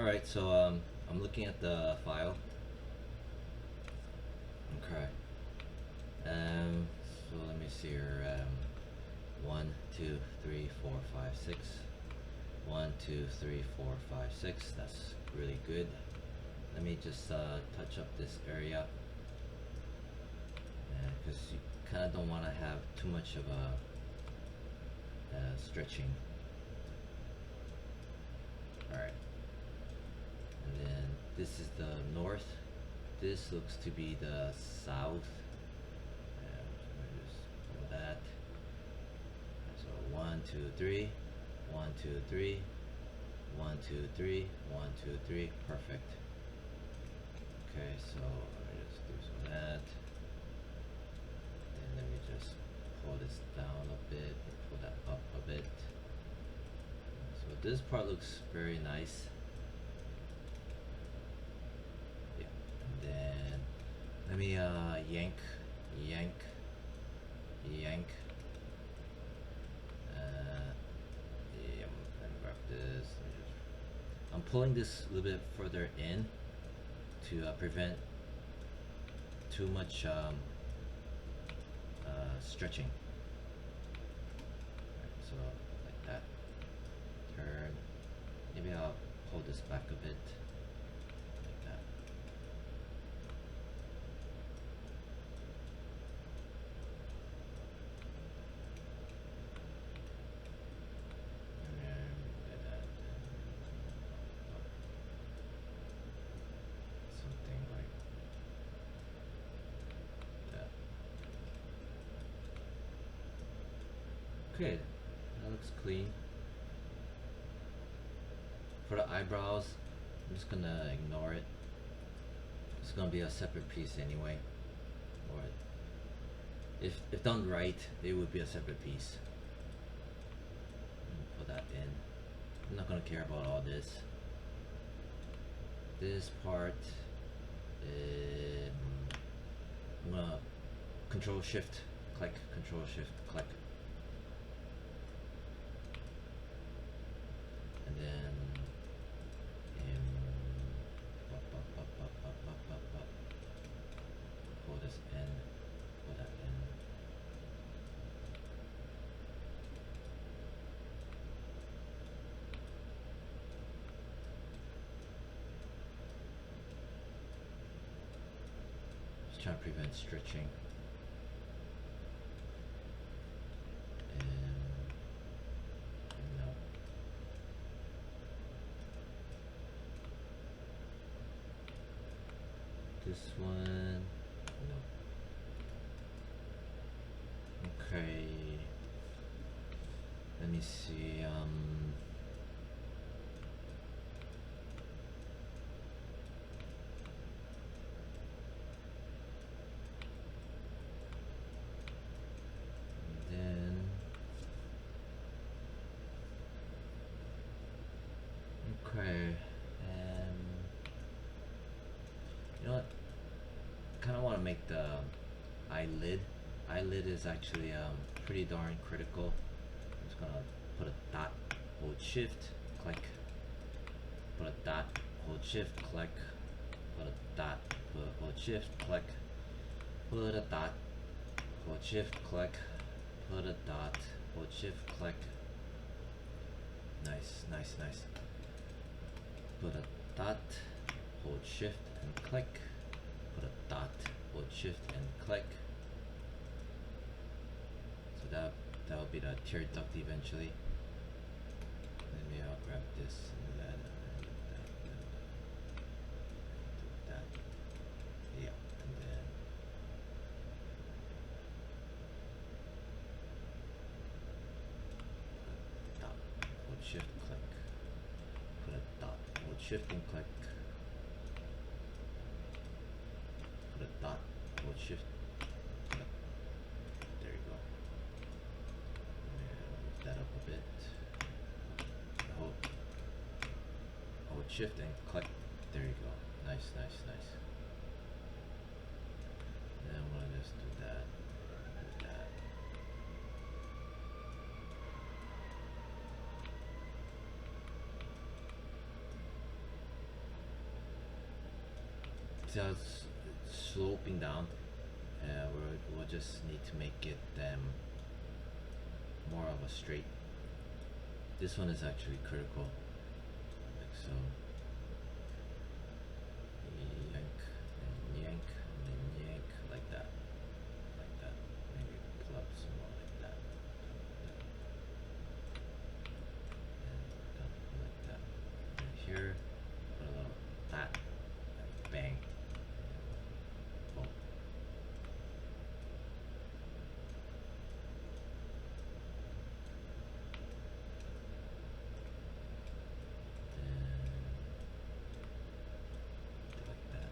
Alright, so I'm looking at the file. Okay. So let me see here. 1, 2, 3, 4, 5, 6. 1, 2, 3, 4, 5, 6. That's really good. Let me just touch up this area because you kind of don't want to have too much of a stretching. Alright. And then this is the north. This looks to be the south. And just pull that. So 1, 2, 3. 1, 2, 3. 1, 2, 3. 1, 2, 3. Perfect. Okay, so let me just do some of that. And let me just pull this down a bit, pull that up a bit. So this part looks very nice. Yeah, and then let me yank. Yeah, let me grab this. I'm pulling this a little bit further in to prevent too much stretching. Right, so like that. Turn. Maybe I'll pull this back a bit. Like that. Something like that. Okay, that looks clean. For the eyebrows, I'm just gonna ignore it. It's gonna be a separate piece anyway. Or if done right, it would be a separate piece. Put that in. I'm not gonna care about all this. This part, I'm gonna Control Shift click, Control Shift click, and then pull this in, pull that in. Just trying to prevent stretching. And no. This one, no. Okay. Let me see. Okay, and you know what? Kind of want to make the eyelid. Eyelid is actually pretty darn critical. I'm just gonna put a dot, hold Shift, click. Put a dot, hold Shift, click. Put a dot, hold Shift, click. Put a dot, hold Shift, click. Put a dot, hold Shift, click. Nice, nice, nice. Put a dot, hold Shift and click. Put a dot, hold Shift and click. So that'll be the tear duct eventually. Maybe I'll grab this and that. That. Yeah, and then dot, hold Shift, click. Put a dot, hold Shift and click. Put a dot, hold Shift, click. There you go. And move that up a bit. Hold Shift and click. There you go. Nice, nice, nice. Then I'm gonna just do that. Do that. see how it's sloping down. We'll just need to make it more of a straight. This one is actually critical, like so. Yank and yank and then yank like that, like that. Maybe pull up some more like that, and like that. And here, put a little that, and bang, boom. Like that.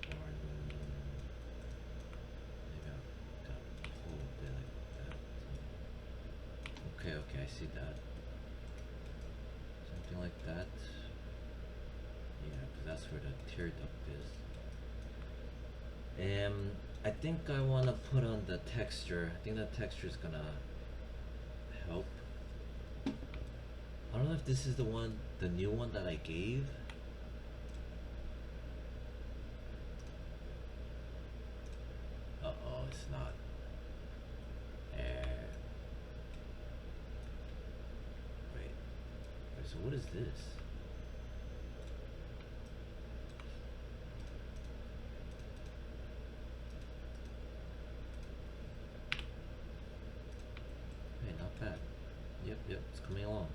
Or maybe I'll kind of pull a bit like that. Okay, okay, I see that. Something like that. Yeah, because that's where the tear duct is. I think I want to put on the texture. I think the texture is gonna help. I don't know if this is the new one that I gave. Uh-oh, it's not. Wait. Wait, so what is this? Hey, not bad. Yep, it's coming along.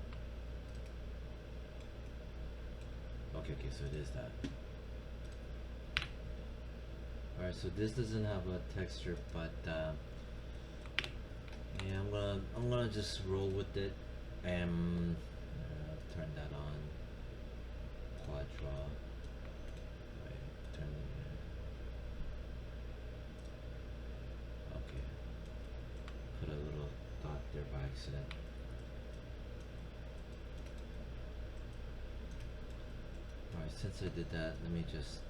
Okay, so it is that. Alright, so this doesn't have a texture, but yeah, I'm gonna just roll with it and turn that on. Quad draw. Wait, turn it. Okay. Put a little dot there by accident. Alright, since I did that, let me just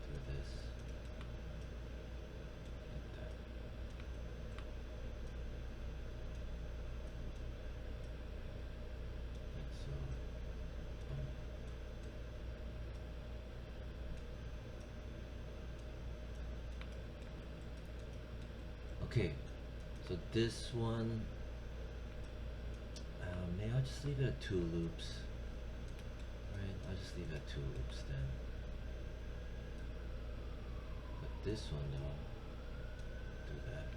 do this. Like that. Like so. Boom. Okay, so this one, maybe I'll just leave it at 2 loops. Right, I'll just leave it at 2 loops then. But this one though, do that.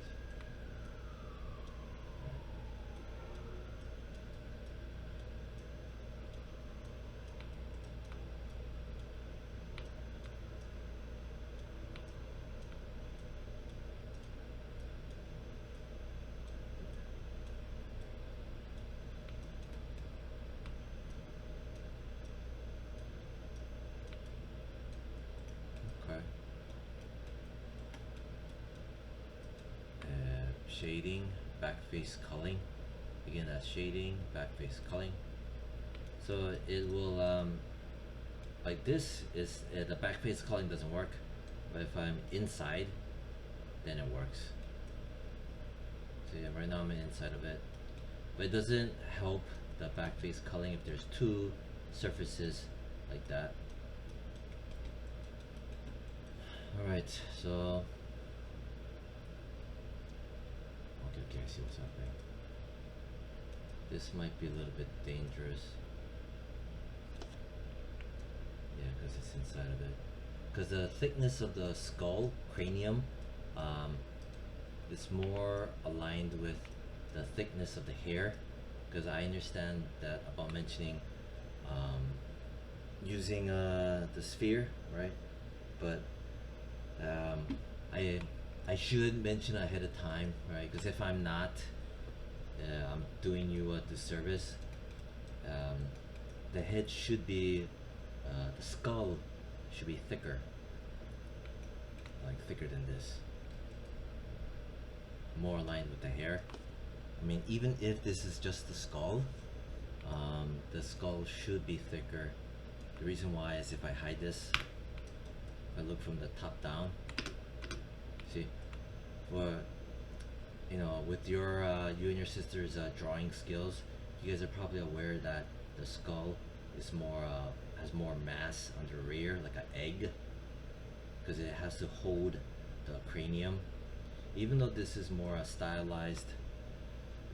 Okay. Shading, back face culling. Again, that's shading, back face culling. So it will, like this is, the back face culling doesn't work, but if I'm inside, then it works. So yeah, right now I'm inside of it. But it doesn't help the back face culling if there's 2 surfaces like that. Alright, so okay, I see what's happening. This might be a little bit dangerous. Yeah, because it's inside of it. Because the thickness of the skull, cranium, is more aligned with the thickness of the hair. Because I understand that about mentioning using the sphere, right? But I should mention ahead of time, right? Because if I'm not, I'm doing you a disservice. The head should be, the skull should be thicker, like thicker than this, more aligned with the hair. I mean, even if this is just the skull should be thicker. The reason why is if I hide this, if I look from the top down, see, for with your you and your sister's drawing skills, you guys are probably aware that the skull is more has more mass on the rear, like an egg, because it has to hold the cranium. Even though this is more stylized,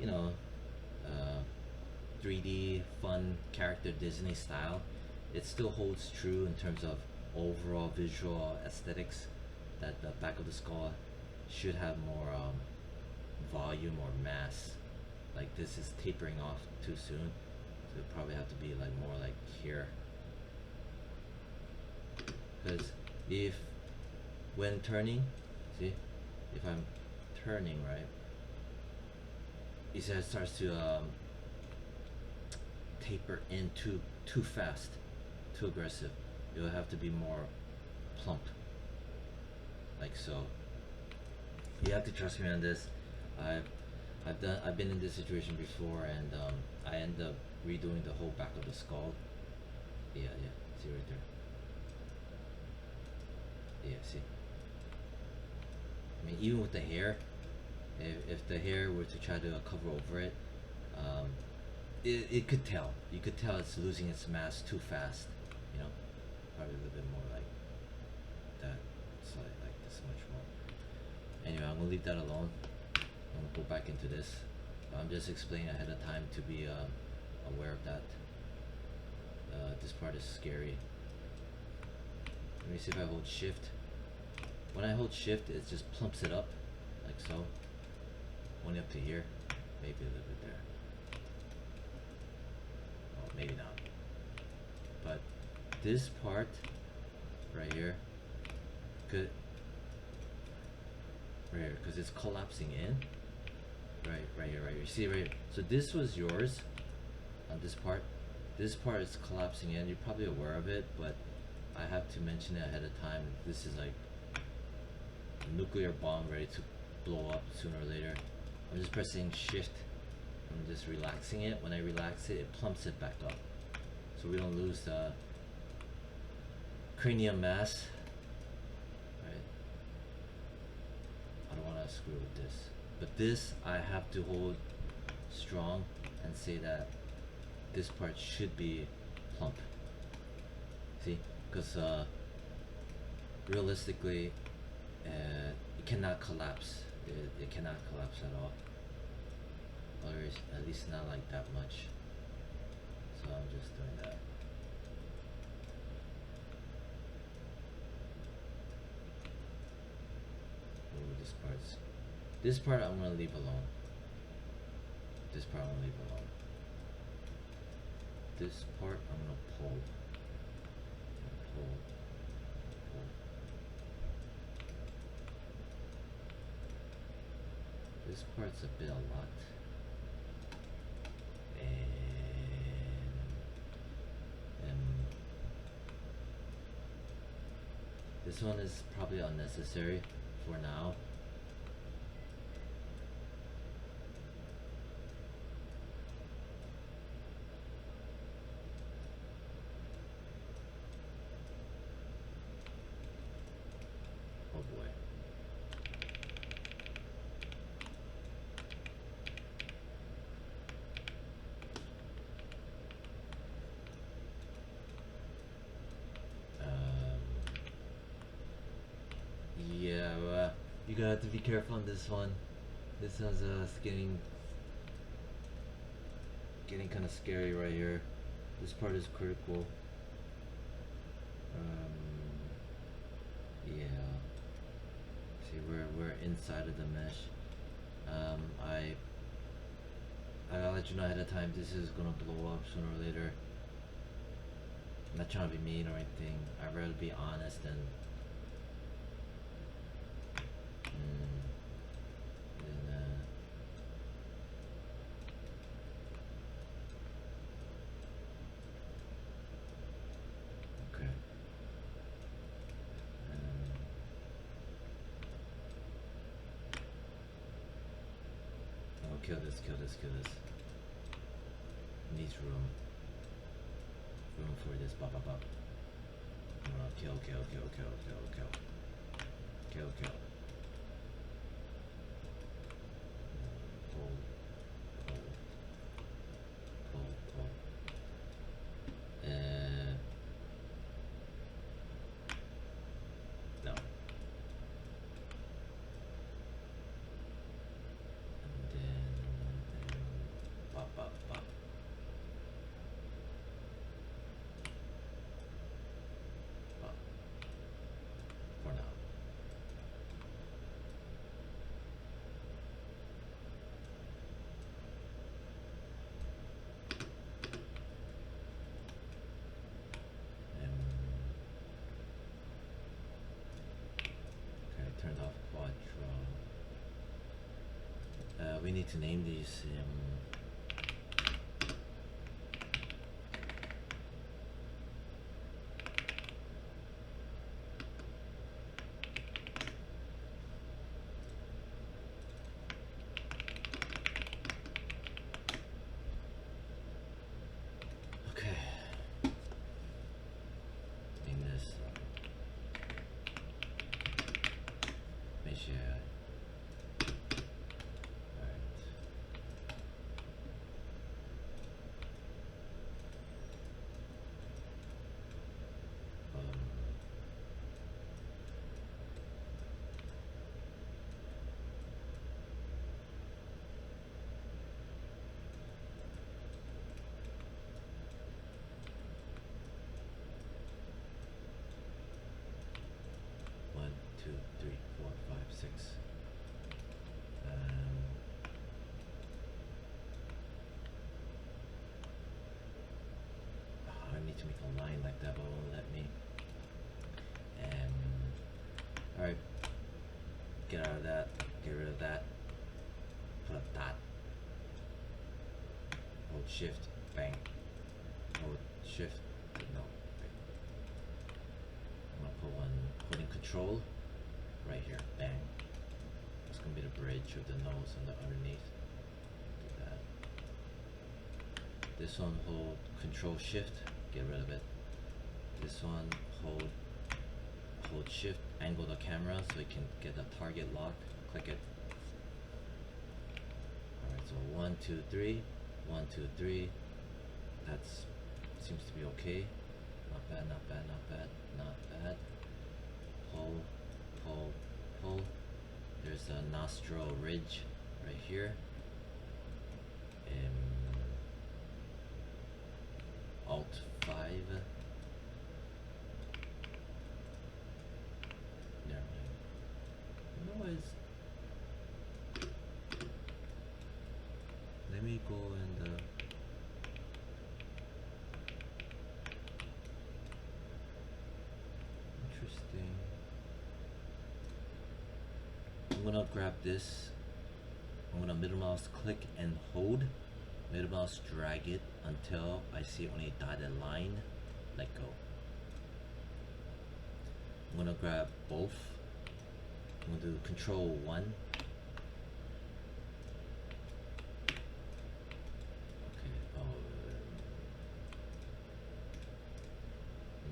you know, 3D fun character Disney style, it still holds true in terms of overall visual aesthetics, that the back of the skull should have more volume or mass. Like this is tapering off too soon, so it'll probably have to be like more like here. Because if when turning, see, if I'm turning right, it starts to taper in too fast, too aggressive. It'll have to be more plump, like so. You have to trust me on this. I've been in this situation before, and I end up redoing the whole back of the skull. Yeah, see right there. Yeah, see. I mean, even with the hair, if the hair were to try to cover over it, it could tell. You could tell it's losing its mass too fast. You know, probably a little bit more like that. It's like this much more. Anyway, I'm gonna leave that alone. I'm gonna go back into this. I'm just explaining ahead of time to be aware of that. This part is scary. Let me see if I hold shift. When I hold shift, it just plumps it up, like so. Only up to here, maybe a little bit there. Oh, maybe not. But this part right here, could right here, because it's collapsing in. Right here. See right here. So this was yours on this part. This part is collapsing in. You're probably aware of it, but I have to mention it ahead of time. This is like a nuclear bomb ready to blow up sooner or later. I'm just pressing shift. I'm just relaxing it. When I relax it, it plumps it back up, so we don't lose the cranium mass. Right? I don't want to screw with this. But this, I have to hold strong and say that this part should be plump. See? Because realistically, it cannot collapse. It cannot collapse at all. Or at least not like that much. So I'm just doing that. Oh, this part I'm gonna leave alone. This part I'm gonna leave alone. This part I'm gonna pull. This part's a bit a lot. And this one is probably unnecessary for now. Oh boy. Yeah, you gotta have to be careful on this one. This one's getting kind of scary right here. This part is critical. Yeah. See, we're inside of the mesh. I'll let you know ahead of time. This is gonna blow up sooner or later. I'm not trying to be mean or anything. I'd rather be honest than okay. Oh, kill this. Needs room for this. Bop. Kill. Pull. need to name these. Okay. Name this. Make sure. One, two, three, four, five, six. I need to make a line like that, but it won't let me. Alright. Get out of that. Get rid of that. Put a dot. Hold shift. Bang. Hold shift. No. I'm gonna put one holding control right here. Bang. That's gonna be the bridge of the nose on the underneath. Do that. This one hold control shift. Get rid of it. This one hold shift, angle the camera so you can get the target lock. Click it. Alright, so 1, 2, 3. 1, 2, 3. That's seems to be okay. Not bad, not bad, not bad, not bad. Pull, pull, pull. There's a nostril ridge right here. Alt 5. Never mind. You know what is? Let me go and interesting. I'm gonna grab this. I'm gonna middle mouse click and hold. Middle mouse drag it until I see only a dotted line. Let go. I'm gonna grab both. I'm gonna do control 1. Okay. Oh,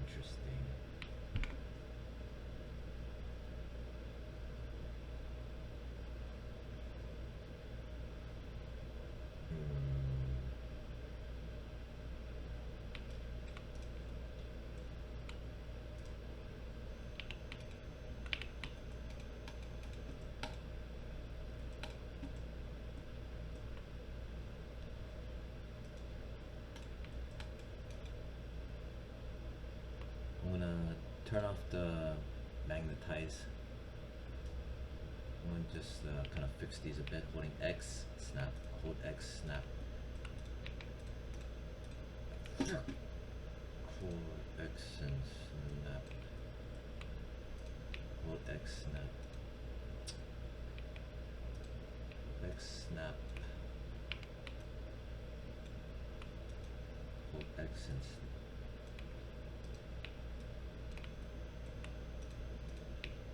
interesting. I'm gonna turn off the magnetize. I'm gonna just kind of fix these a bit. Holding X, snap. Hold X, snap. Hold X and snap. Hold X, snap. X, snap. Hold X and snap.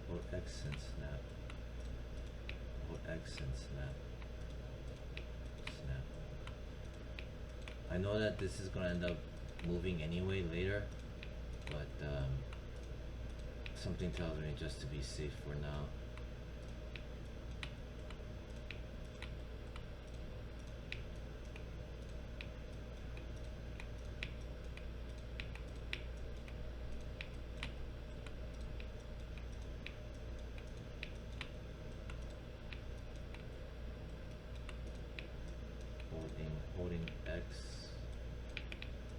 Hold X and snap. Hold X and snap. Snap. I know that this is gonna end up moving anyway later, but something tells me just to be safe for now. Holding X,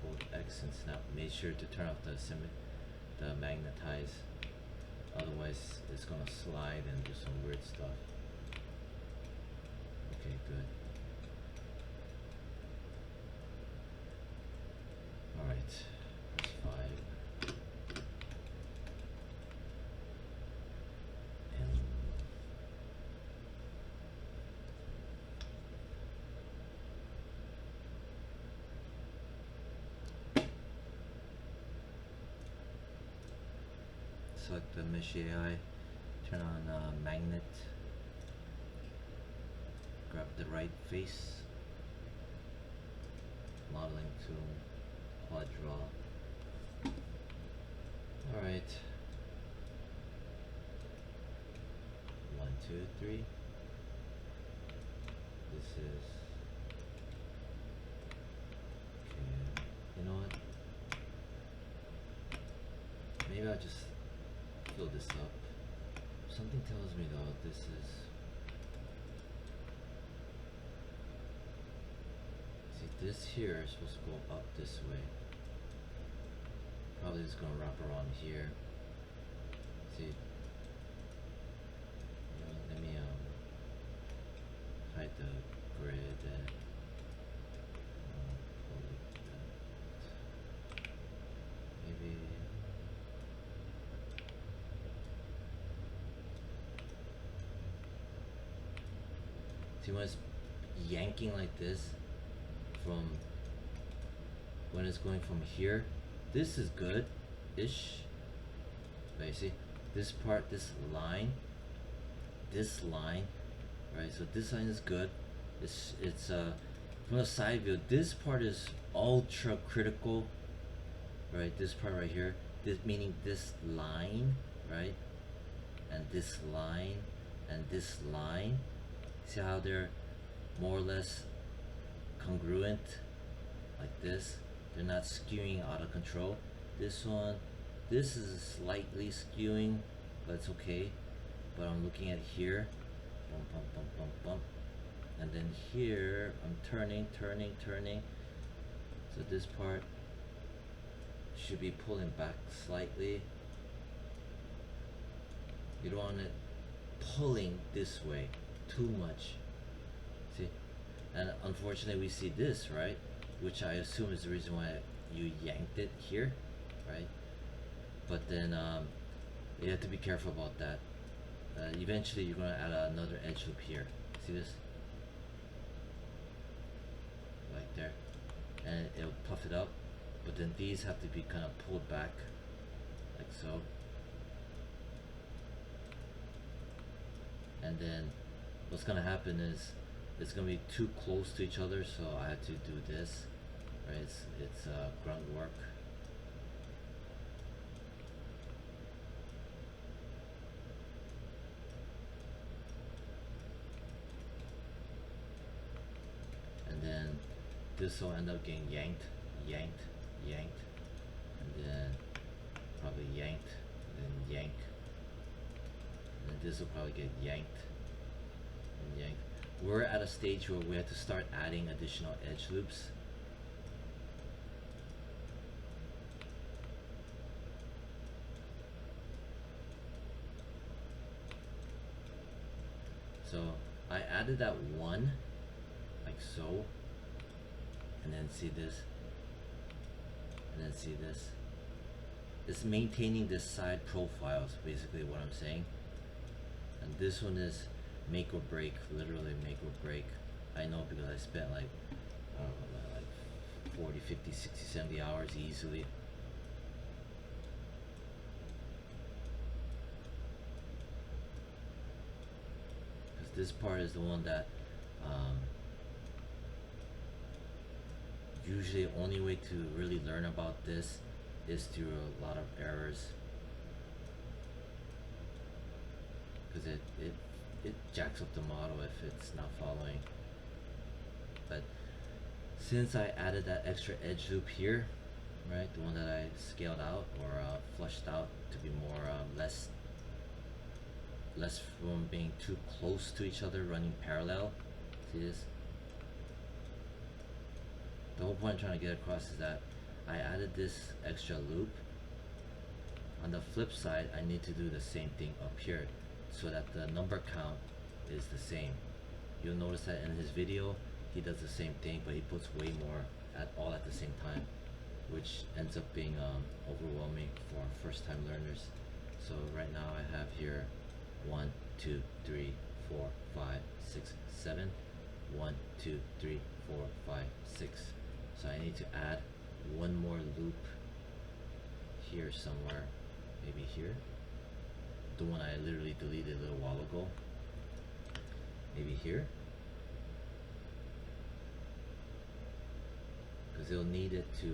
hold X and snap. Make sure to turn off the magnetize, otherwise it's gonna slide and do some weird stuff. Okay, good. Alright, press 5. And select the mesh AI, turn on magnet, grab the right face, modeling tool, quad draw. Alright. 1, 2, 3. This is okay. You know what? Maybe I'll just fill this up. Something tells me though this is, see, this here is supposed to go up this way. Probably just gonna wrap around here. See, let me hide the grid and maybe see when it's yanking like this from when it's going from here, this is good ish, but you see this part, this line, right? So this line is good. It's from the side view, this part is ultra critical, right? This part right here, this meaning this line, right? And this line and this line. See how they're more or less congruent like this? They're not skewing out of control. This one, this is slightly skewing, but it's okay. But I'm looking at here, bump, bump, bump, bump, bump. And then here, I'm turning. So this part should be pulling back slightly. You don't want it pulling this way too much. See? And unfortunately we see this, right? Which I assume is the reason why you yanked it here, right? But then you have to be careful about that. Eventually you're going to add another edge loop here. See this? Like there. And it'll puff it up. But then these have to be kind of pulled back. Like so. And then what's going to happen is it's going to be too close to each other, so I have to do this. Right? It's grunt work. And then this will end up getting yanked, and then probably yanked, and then yank, and then this will probably get yanked and yanked. We're at a stage where we have to start adding additional edge loops. So I added that one, like so, and then see this, and then see this. It's maintaining this side profiles, basically what I'm saying. And this one is make or break, literally make or break. I know because I spent like, I don't know, like 40, 50, 60, 70 hours easily. Because this part is the one that usually the only way to really learn about this is through a lot of errors. Because it jacks up the model if it's not following. But since I added that extra edge loop here, right, the one that I scaled out or flushed out to be more less from being too close to each other, running parallel. See this? The whole point I'm trying to get across is that I added this extra loop. On the flip side, I need to do the same thing up here so that the number count is the same. You'll notice that in his video, he does the same thing, but he puts way more all at the same time, which ends up being overwhelming for first-time learners. So right now I have here 1, 2, 3, 4, 5, 6, 7. 1, 2, 3, 4, 5, 6. So I need to add one more loop here somewhere, maybe here. the one I literally deleted a little while ago. Maybe here, because it'll need it to